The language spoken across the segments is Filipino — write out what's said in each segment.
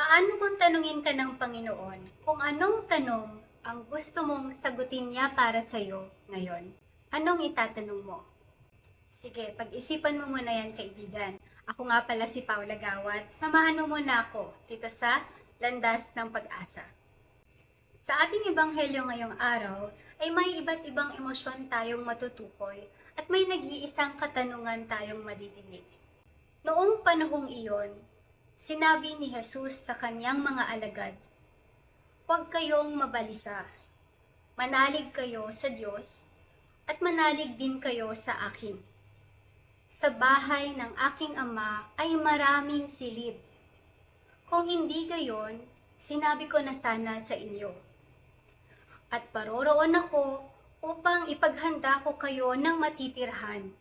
Paano kung tanungin ka ng Panginoon kung anong tanong ang gusto mong sagutin niya para sa'yo ngayon? Anong itatanong mo? Sige, pag-isipan mo muna yan, kaibigan. Ako nga pala si Paula Gawat. Samahan mo muna ako dito sa Landas ng Pag-asa. Sa ating ebanghelyo ngayong araw ay may iba't ibang emosyon tayong matutukoy at may nag-iisang katanungan tayong madidinig. Noong panahong iyon, sinabi ni Jesus sa kanyang mga alagad, "Huwag kayong mabalisa. Manalig kayo sa Diyos at manalig din kayo sa akin. Sa bahay ng aking ama ay maraming silid. Kung hindi gayon, sinabi ko na sana sa inyo. At paroroon ako upang ipaghanda ko kayo ng matitirhan.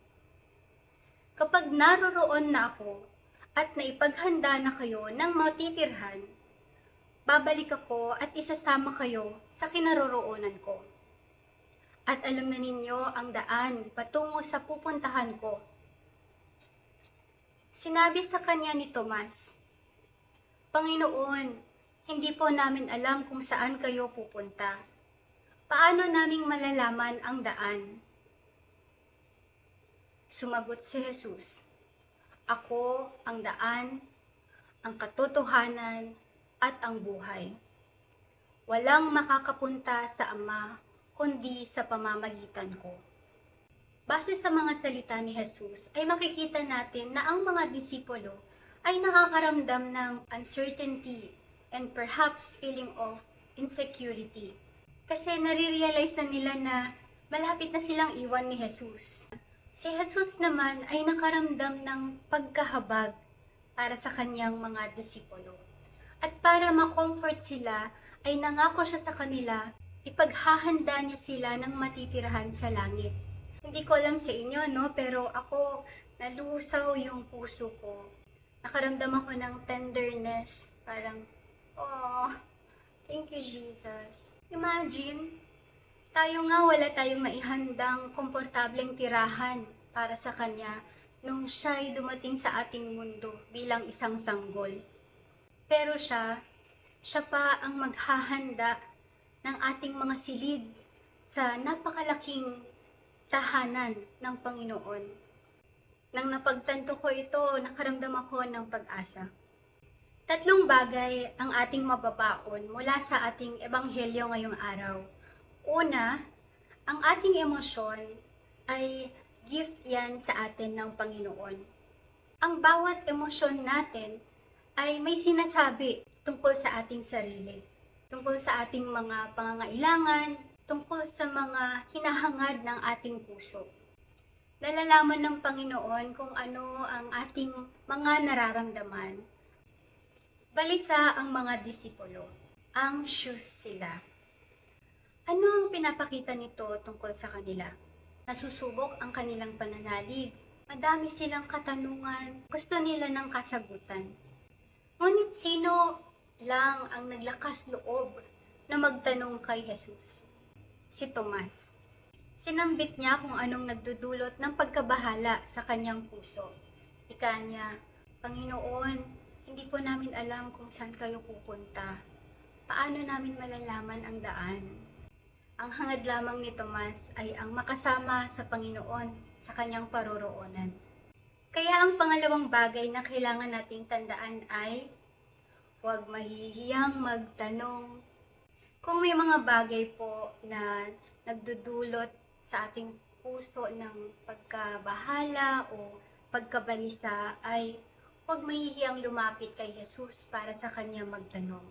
Kapag naroroon na ako at naipaghanda na kayo ng matitirhan, babalik ako at isasama kayo sa kinaroroonan ko. At alam na ninyo ang daan patungo sa pupuntahan ko." Sinabi sa kanya ni Tomas, "Panginoon, hindi po namin alam kung saan kayo pupunta. Paano naming malalaman ang daan?" Sumagot si Jesus, "Ako ang daan, ang katotohanan, at ang buhay. Walang makakapunta sa Ama kundi sa pamamagitan ko." Base sa mga salita ni Jesus ay makikita natin na ang mga disipulo ay nakakaramdam ng uncertainty and perhaps feeling of insecurity. Kasi nare-realize na nila na malapit na silang iwan ni Jesus. Si Jesus naman ay nakaramdam ng pagkahabag para sa kanyang mga disipulo. At para ma-comfort sila, ay nangako siya sa kanila, ipaghahanda niya sila ng matitirahan sa langit. Hindi ko alam sa inyo, no? Pero ako, nalusaw yung puso ko. Nakaramdam ako ng tenderness. Parang, oh, thank you, Jesus. Imagine, tayo nga wala tayong maihandang komportableng tirahan para sa Kanya nung siya'y dumating sa ating mundo bilang isang sanggol. Pero siya pa ang maghahanda ng ating mga silid sa napakalaking tahanan ng Panginoon. Nang napagtanto ko ito, nakaramdam ako ng pag-asa. Tatlong bagay ang ating mababaon mula sa ating ebanghelyo ngayong araw. Una, ang ating emosyon ay gift yan sa atin ng Panginoon. Ang bawat emosyon natin ay may sinasabi tungkol sa ating sarili, tungkol sa ating mga pangangailangan, tungkol sa mga hinahangad ng ating puso. Nalalaman ng Panginoon kung ano ang ating mga nararamdaman. Balisa ang mga disipulo. Anxious sila. Ano ang pinapakita nito tungkol sa kanila? Nasusubok ang kanilang pananalig. Madami silang katanungan. Gusto nila ng kasagutan. Ngunit sino lang ang naglakas loob na magtanong kay Jesus? Si Tomas. Sinambit niya kung anong nagdudulot ng pagkabahala sa kanyang puso. Ika niya, "Panginoon, hindi po namin alam kung saan kayo pupunta. Paano namin malalaman ang daan?" Ang hangad lamang ni Tomas ay ang makasama sa Panginoon sa kanyang paroroonan. Kaya ang pangalawang bagay na kailangan nating tandaan ay huwag mahihiyang magtanong. Kung may mga bagay po na nagdudulot sa ating puso ng pagkabahala o pagkabalisa, ay huwag mahihiyang lumapit kay Jesus para sa kanya magtanong.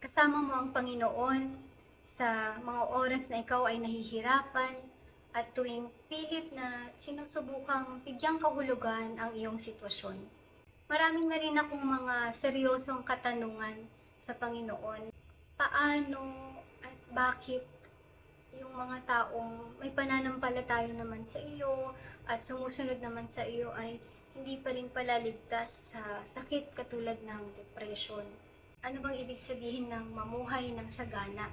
Kasama mo ang Panginoon sa mga oras na ikaw ay nahihirapan, at tuwing pilit na sinusubukang bigyang kahulugan ang iyong sitwasyon. Maraming na rin akong mga seryosong katanungan sa Panginoon. Paano at bakit yung mga taong may pananampalataya naman sa iyo at sumusunod naman sa iyo ay hindi pa rin pala ligtas sa sakit katulad ng depression? Ano bang ibig sabihin ng mamuhay ng sagana?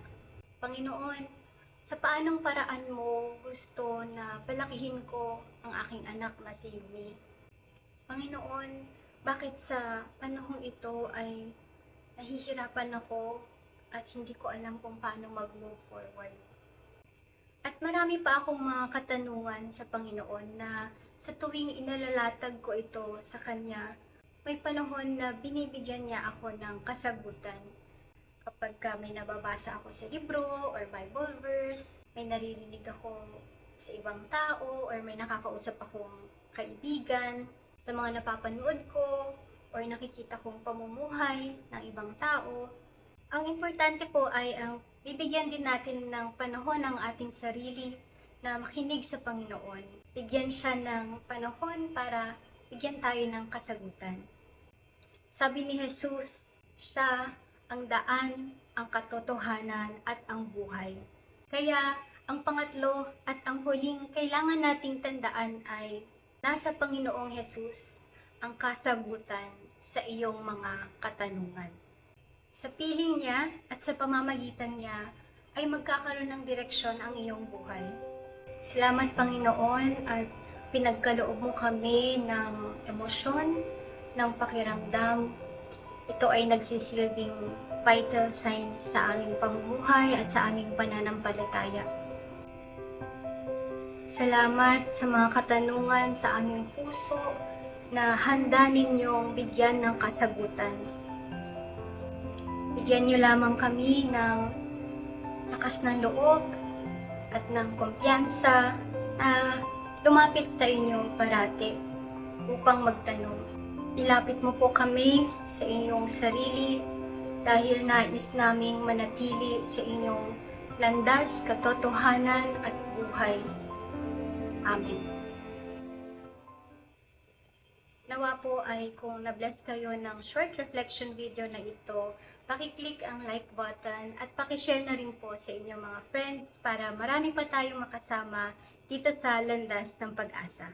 Panginoon, sa paanong paraan mo gusto na palakihin ko ang aking anak na si Yumi? Panginoon, bakit sa panahong ito ay nahihirapan ako at hindi ko alam kung paano mag-move forward. At marami pa akong mga katanungan sa Panginoon na sa tuwing inalalatag ko ito sa Kanya, may panahon na binibigyan niya ako ng kasagutan. Kapag may nababasa ako sa libro or Bible verse, may naririnig ako sa ibang tao or may nakakausap akong kaibigan, sa mga napapanood ko or nakikita kong pamumuhay ng ibang tao. Ang importante po ay ang bibigyan din natin ng panahon ang ating sarili na makinig sa Panginoon. Bigyan siya ng panahon para bigyan tayo ng kasagutan. Sabi ni Jesus, siya ang daan, ang katotohanan at ang buhay. Kaya ang pangatlo at ang huling kailangan nating tandaan ay nasa Panginoong Jesus ang kasagutan sa iyong mga katanungan. Sa piling niya at sa pamamagitan niya ay magkakaroon ng direksyon ang iyong buhay. Salamat Panginoon at pinagkaloob mo kami ng emosyon, ng pakiramdam. Ito ay nagsisilbing vital signs sa aming pamumuhay at sa aming pananampalataya. Salamat sa mga katanungan sa aming puso na handa ninyong bigyan ng kasagutan. Bigyan niyo lamang kami ng lakas ng loob at ng kumpiyansa na lumapit sa inyo parati upang magtanong. Ilapit mo po kami sa inyong sarili dahil nais naming manatili sa inyong landas, katotohanan at buhay. Amen. Nawa po ay kung na-bless kayo ng short reflection video na ito, paki-click ang like button at paki-share na rin po sa inyong mga friends para marami pa tayong makasama dito sa Landas ng Pag-asa.